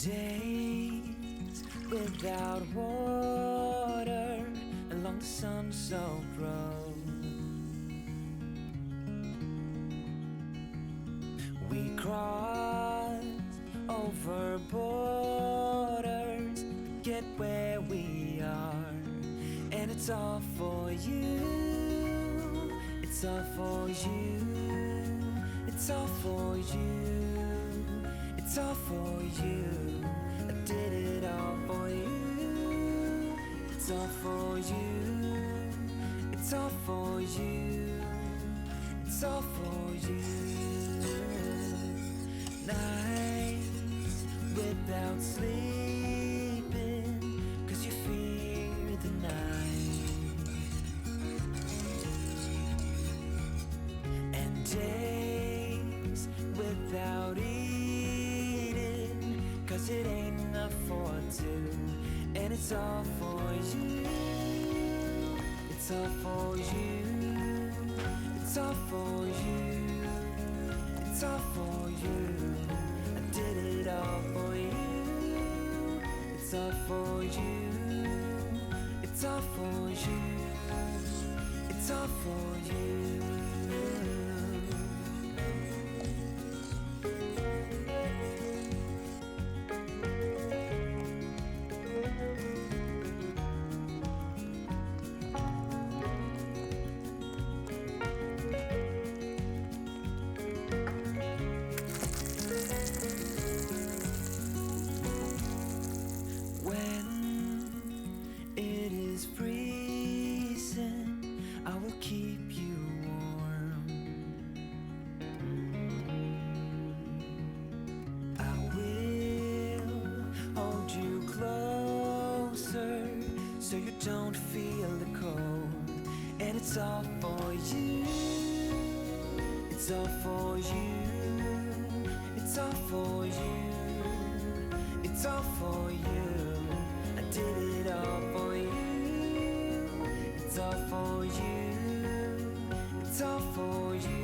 Days without water along the sun-soaked road. We crossed over borders to get where we are, and it's all for you. It's all for you. It's all for you. It's all for you. I did it all for you. It's all for you. It's all for you. It's all for you. Nights without sleeping 'cause you fear the night, and days without eating 'cause it ain't enough for two, and it's all for you. It's all for you. It's all for you. It's all for you. I did it all for you. It's all for you. It's all for you. It's all for you. It is freezing, I will keep you warm. I will hold you closer so you don't feel the cold, and it's all for you. It's all for you. It's all for you. It's all for you. I did it all for you. It's all for you. It's all for you.